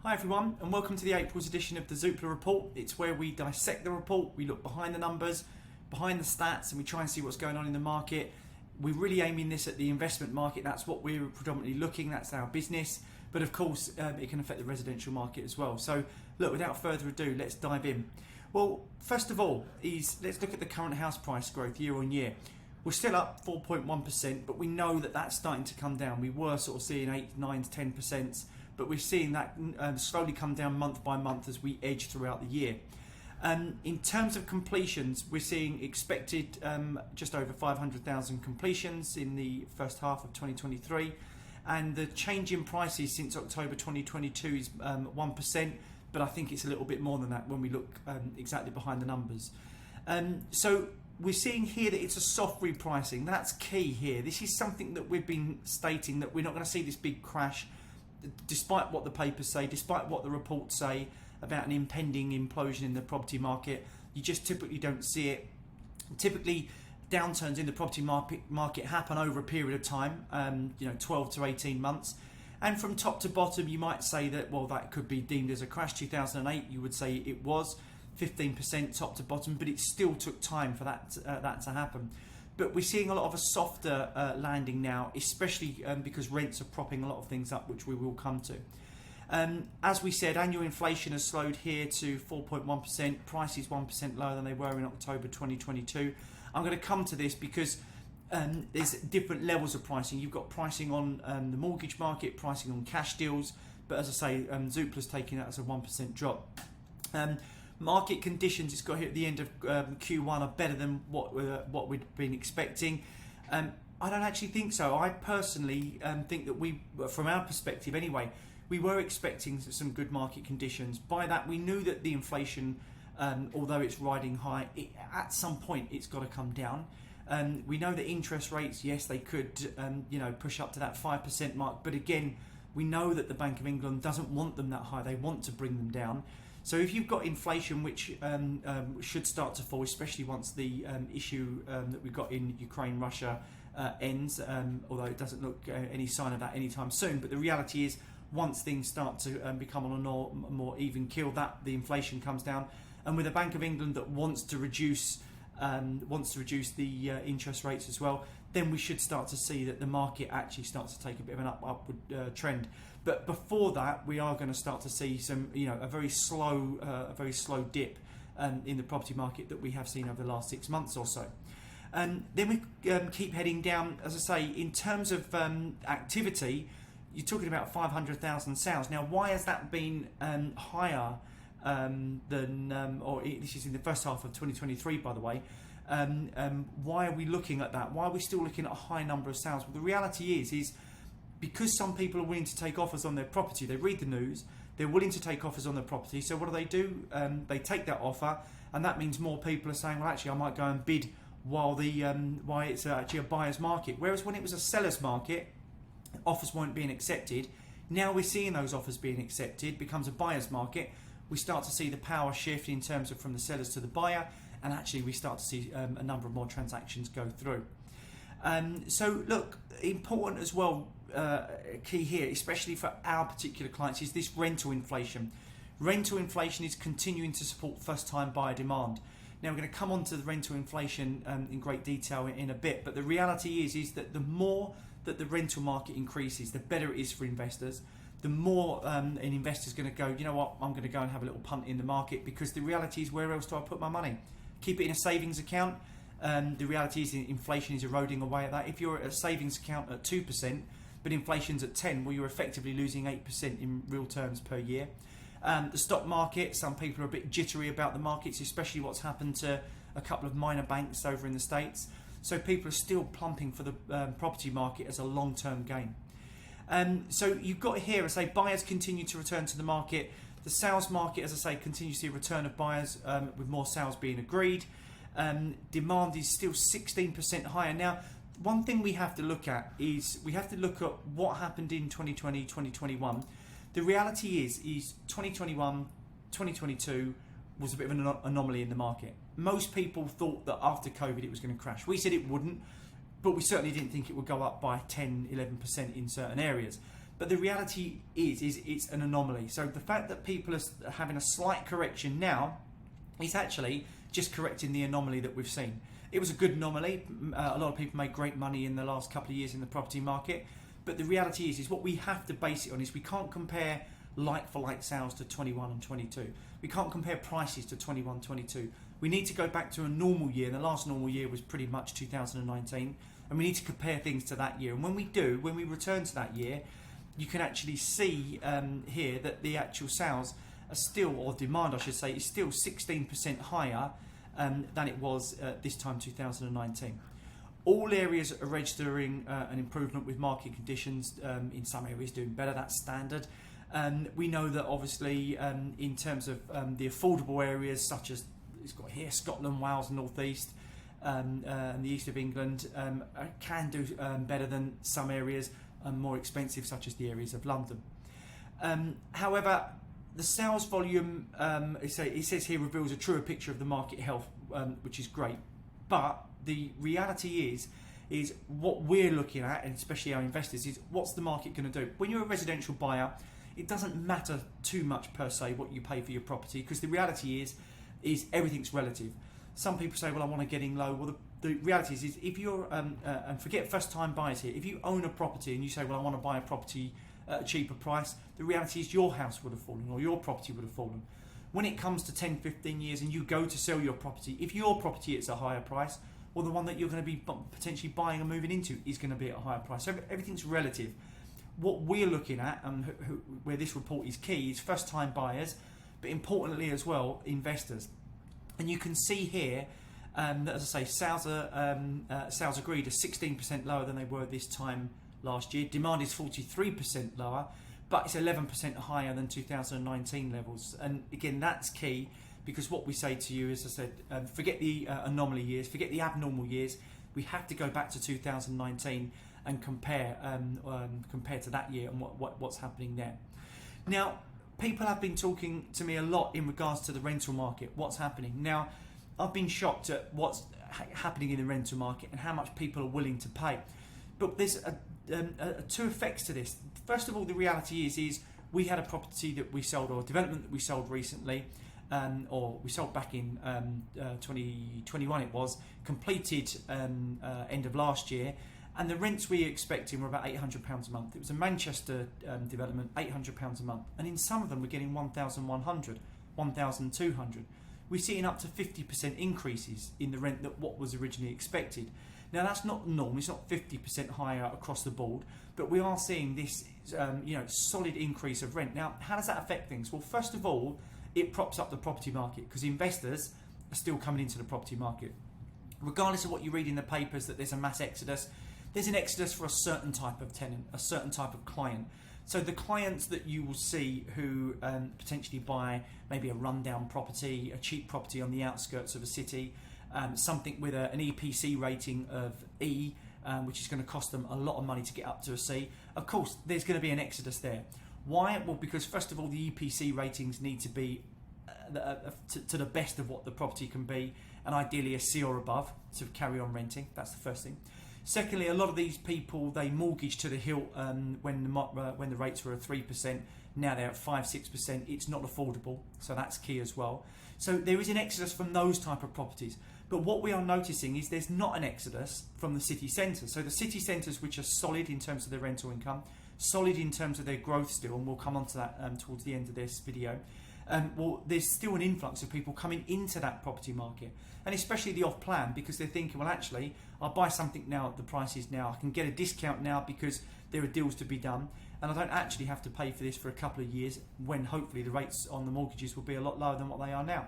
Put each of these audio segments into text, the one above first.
Hi everyone, and welcome to the April's edition of the Zoopla report. It's where we dissect the report, we look behind the numbers, behind the stats, and we try and see what's going on in the market. We're really aiming this at the investment market. That's what we're predominantly looking, that's our business. But of course, it can affect the residential market as well. So look, without further ado, let's dive in. Well, first of all, let's look at the current house price growth year on year. We're still up 4.1%, but we know that that's starting to come down. We were sort of seeing 8, 9 to 10%, but we're seeing that slowly come down month by month as we edge throughout the year. In terms of completions, we're seeing expected just over 500,000 completions in the first half of 2023, and the change in prices since October 2022 is 1%, but I think it's a little bit more than that when we look exactly behind the numbers. So we're seeing here that it's a soft repricing. That's key here. This is something that we've been stating, that we're not going to see this big crash, despite what the papers say, despite what the reports say about an impending implosion in the property market. You just typically don't see it. Typically, downturns in the property market happen over a period of time, 12 to 18 months. And from top to bottom, you might say that, well, that could be deemed as a crash. 2008, you would say it was 15% top to bottom, but it still took time for that to happen. But we're seeing a lot of a softer landing now, especially because rents are propping a lot of things up, which we will come to. As we said, annual inflation has slowed here to 4.1%. Prices 1% lower than they were in October 2022. I'm going to come to this because there's different levels of pricing. You've got pricing on the mortgage market, pricing on cash deals, but as I say, Zoopla's taking that as a 1% drop. Market conditions, it's got here at the end of Q1, are better than what we'd been expecting. I don't actually think so. I personally think that from our perspective anyway, we were expecting some good market conditions. By that, we knew that the inflation, although it's riding high, at some point it's got to come down. We know that interest rates, yes, they could push up to that 5% mark, but again, we know that the Bank of England doesn't want them that high. They want to bring them down. So if you've got inflation, which should start to fall, especially once the issue that we've got in Ukraine, Russia ends, although it doesn't look any sign of that anytime soon. But the reality is, once things start to become on a more even keel, that the inflation comes down, and with a Bank of England that wants to reduce the interest rates as well, then we should start to see that the market actually starts to take a bit of an upward trend. But before that, we are going to start to see some, a very slow dip in the property market that we have seen over the last 6 months or so. And then we keep heading down. As I say, in terms of activity, you're talking about 500,000 sales. Now, why has that been higher this is in the first half of 2023, by the way? Why are we looking at that? Why are we still looking at a high number of sales? Well, the reality is because some people are willing to take offers on their property. They read the news, they're willing to take offers on their property. So what do? They take that offer, and that means more people are saying, well, actually, I might go and bid while it's actually a buyer's market. Whereas when it was a seller's market, offers weren't being accepted. Now we're seeing those offers being accepted, becomes a buyer's market. We start to see the power shift in terms of from the sellers to the buyer, and actually we start to see a number of more transactions go through. So look, important as well, key here, especially for our particular clients, is this rental inflation. Rental inflation is continuing to support first-time buyer demand. Now we're going to come on to the rental inflation in great detail in a bit, but the reality is that the more that the rental market increases, the better it is for investors. The more an investor's going to go, you know what, I'm going to go and have a little punt in the market, because the reality is, where else do I put my money? Keep it in a savings account. The reality is inflation is eroding away at that. If you're at a savings account at 2%, but inflation's at 10%, well, you're effectively losing 8% in real terms per year. The stock market, some people are a bit jittery about the markets, especially what's happened to a couple of minor banks over in the States. So people are still plumping for the property market as a long-term gain. So you've got here, as I say, buyers continue to return to the market. The sales market, as I say, continues to see a return of buyers, with more sales being agreed. Demand is still 16% higher. Now, one thing we have to look at is what happened in 2020, 2021. The reality is 2021, 2022 was a bit of an anomaly in the market. Most people thought that after COVID it was going to crash. We said it wouldn't, but we certainly didn't think it would go up by 10, 11% in certain areas. But the reality is it's an anomaly. So the fact that people are having a slight correction now is actually just correcting the anomaly that we've seen. It was a good anomaly. A lot of people made great money in the last couple of years in the property market. But the reality is what we have to base it on is we can't compare like-for-like sales to 21 and 22. We can't compare prices to 21, 22. We need to go back to a normal year. And the last normal year was pretty much 2019. And we need to compare things to that year. And when we do, when we return to that year, you can actually see here that the actual sales are still, or demand I should say, is still 16% higher than it was this time 2019. All areas are registering an improvement with market conditions, in some areas doing better, that's standard. We know that obviously in terms of the affordable areas such as, it's got here, Scotland, Wales, North East, and the east of England can do better than some areas more expensive such as the areas of London. However, the sales volume, it says here, reveals a truer picture of the market health, which is great. But the reality is what we're looking at, and especially our investors, is what's the market going to do? When you're a residential buyer, it doesn't matter too much per se what you pay for your property, because the reality is everything's relative. Some people say, well, I want to get in low. Well, the reality is if you're, and forget first time buyers here, if you own a property and you say, well, I want to buy a property at a cheaper price, the reality is your house would have fallen or your property would have fallen. When it comes to 10, 15 years and you go to sell your property, if your property is a higher price, well, the one that you're going to be potentially buying and moving into is going to be at a higher price. So everything's relative. What we're looking at, and where this report is key, is first time buyers, but importantly as well, investors. And you can see here that, as I say, sales agreed are 16% lower than they were this time last year. Demand is 43% lower, but it's 11% higher than 2019 levels. And again, that's key, because what we say to you, as I said, forget the anomaly years, forget the abnormal years. We have to go back to 2019 and compare to that year and what's happening there. Now, people have been talking to me a lot in regards to the rental market, what's happening. Now, I've been shocked at what's happening in the rental market and how much people are willing to pay. But there's two effects to this. First of all, the reality is we had a property that we sold, or a development that we sold recently, or we sold back in 2021 it was, completed end of last year, and the rents we were expecting were about £800 a month. It was a Manchester development, £800 a month, and in some of them we're getting 1,100, 1,200. We're seeing up to 50% increases in the rent that what was originally expected. Now that's not normal, it's not 50% higher across the board, but we are seeing this solid increase of rent. Now, how does that affect things? Well, first of all, it props up the property market, because investors are still coming into the property market. Regardless of what you read in the papers that there's a mass exodus, there's an exodus for a certain type of tenant, a certain type of client. So the clients that you will see who potentially buy maybe a rundown property, a cheap property on the outskirts of a city, something with an EPC rating of E, which is going to cost them a lot of money to get up to a C. Of course, there's going to be an exodus there. Why? Well, because first of all, the EPC ratings need to be to the best of what the property can be, and ideally a C or above to carry on renting. That's the first thing. Secondly, a lot of these people, they mortgage to the hilt when the rates were at 3%. Now they're at 5-6%. It's not affordable, so that's key as well. So there is an exodus from those type of properties. But what we are noticing is there's not an exodus from the city centres. So the city centres, which are solid in terms of their rental income, solid in terms of their growth still, and we'll come on to that towards the end of this video. Well, there's still an influx of people coming into that property market, and especially the off-plan, because they're thinking, well, actually, I'll buy something now at the prices now. I can get a discount now because there are deals to be done, and I don't actually have to pay for this for a couple of years when hopefully the rates on the mortgages will be a lot lower than what they are now.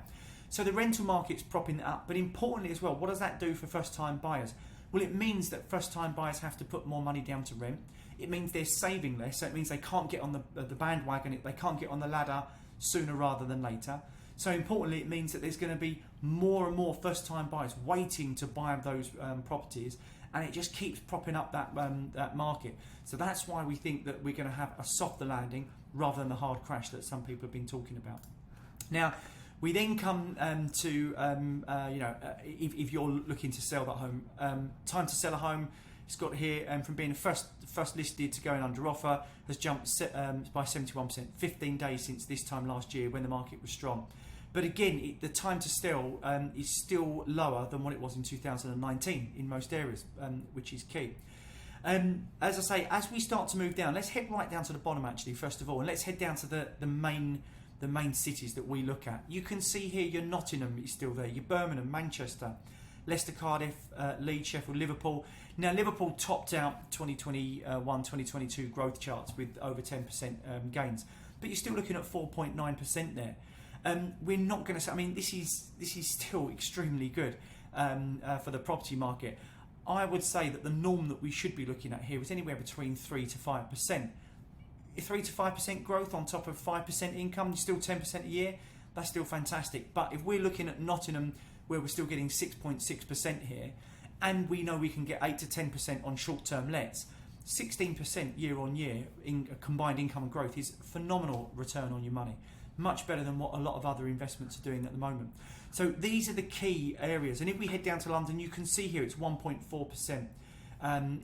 So the rental market's propping it up, but importantly as well, what does that do for first-time buyers? Well, it means that first-time buyers have to put more money down to rent. It means they're saving less, so it means they can't get on the bandwagon, they can't get on the ladder sooner rather than later. So importantly, it means that there's going to be more and more first-time buyers waiting to buy those properties, and it just keeps propping up that market. So that's why we think that we're going to have a softer landing rather than the hard crash that some people have been talking about. Now, we then come to if you're looking to sell that home, time to sell a home It's got here from being first listed to going under offer, has jumped by 71%, 15 days since this time last year when the market was strong. But again, the time to sell is still lower than what it was in 2019 in most areas, which is key. As I say, as we start to move down, let's head right down to the bottom actually, first of all, and let's head down to the main cities that we look at. You can see here your Nottingham is still there, your Birmingham, Manchester, Leicester, Cardiff, Leeds, Sheffield, Liverpool. Now Liverpool topped out 2021-2022 growth charts with over 10% gains, but you're still looking at 4.9% there. We're not going to say, I mean, this is still extremely good for the property market. I would say that the norm that we should be looking at here is anywhere between 3 to 5%. 3 to 5% growth on top of 5% income, still 10% a year, that's still fantastic. But if we're looking at Nottingham, where we're still getting 6.6% here, and we know we can get 8 to 10% on short-term lets, 16% year on year in combined income and growth is a phenomenal return on your money. Much better than what a lot of other investments are doing at the moment. So these are the key areas. And if we head down to London, you can see here it's 1.4%.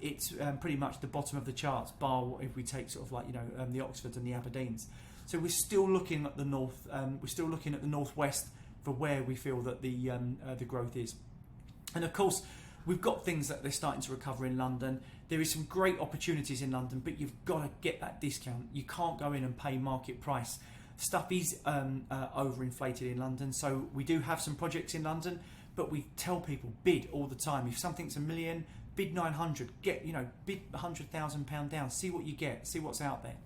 It's pretty much the bottom of the charts, bar if we take sort of like, the Oxfords and the Aberdeens. So we're still looking at the north. We're still looking at the northwest for where we feel that the growth is. And of course, we've got things that they're starting to recover in London. There is some great opportunities in London, but you've got to get that discount. You can't go in and pay market price. Stuff is overinflated in London, so we do have some projects in London, but we tell people bid all the time. If something's $1 million, bid 900. Bid £100,000 down. See what you get. See what's out there.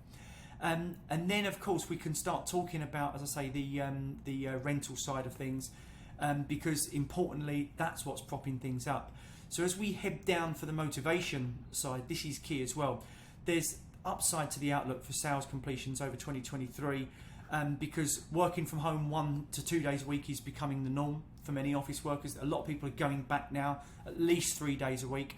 And then, of course, we can start talking about, as I say, the rental side of things, because importantly, that's what's propping things up. So as we head down for the motivation side, this is key as well. There's upside to the outlook for sales completions over 2023. Because working from home 1 to 2 days a week is becoming the norm for many office workers. A lot of people are going back now, at least 3 days a week.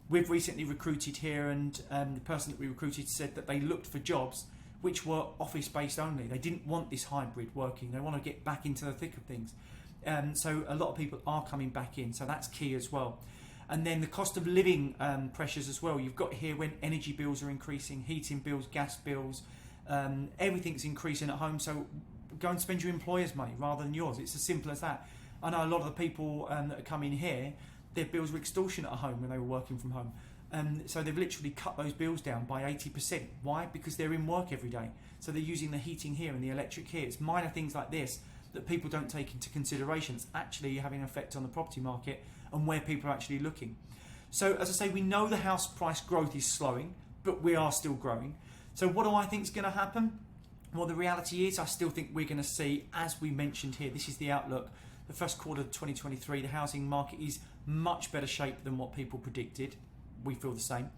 We've recently recruited here, and the person that we recruited said that they looked for jobs which were office-based only. They didn't want this hybrid working. They want to get back into the thick of things. So a lot of people are coming back in, so that's key as well. And then the cost of living pressures as well. You've got here when energy bills are increasing, heating bills, gas bills, everything's increasing at home, so go and spend your employer's money rather than yours. It's as simple as that. I know a lot of the people that are coming here, their bills were extortionate at home when they were working from home, so they've literally cut those bills down by 80%. Why? Because they're in work every day, so they're using the heating here and the electric here. It's minor things like this that people don't take into consideration. It's actually having an effect on the property market and where people are actually looking. So as I say, we know the house price growth is slowing, but we are still growing. So what do I think is going to happen? Well, the reality is I still think we're going to see, as we mentioned here, this is the outlook. The first quarter of 2023, the housing market is much better shape than what people predicted. We feel the same.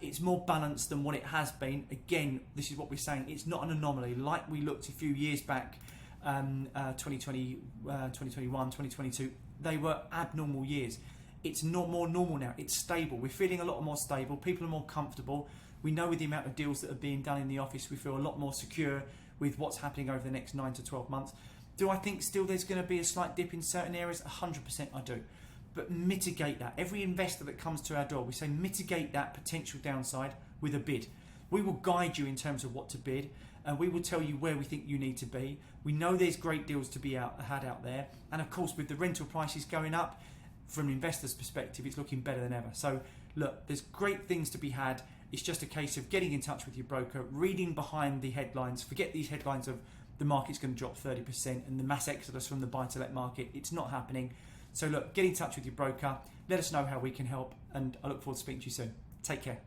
It's more balanced than what it has been. Again, this is what we're saying. It's not an anomaly. Like we looked a few years back, 2020, 2021, 2022, they were abnormal years. It's not more normal now. It's stable. We're feeling a lot more stable. People are more comfortable. We know with the amount of deals that are being done in the office, we feel a lot more secure with what's happening over the next 9 to 12 months. Do I think still there's going to be a slight dip in certain areas? 100% I do. But mitigate that. Every investor that comes to our door, we say mitigate that potential downside with a bid. We will guide you in terms of what to bid, and we will tell you where we think you need to be. We know there's great deals to be had out there, and of course with the rental prices going up, from an investor's perspective, it's looking better than ever. So look, there's great things to be had. It's just a case of getting in touch with your broker, reading behind the headlines. Forget these headlines of the market's going to drop 30% and the mass exodus from the buy-to-let market. It's not happening. So look, get in touch with your broker. Let us know how we can help, and I look forward to speaking to you soon. Take care.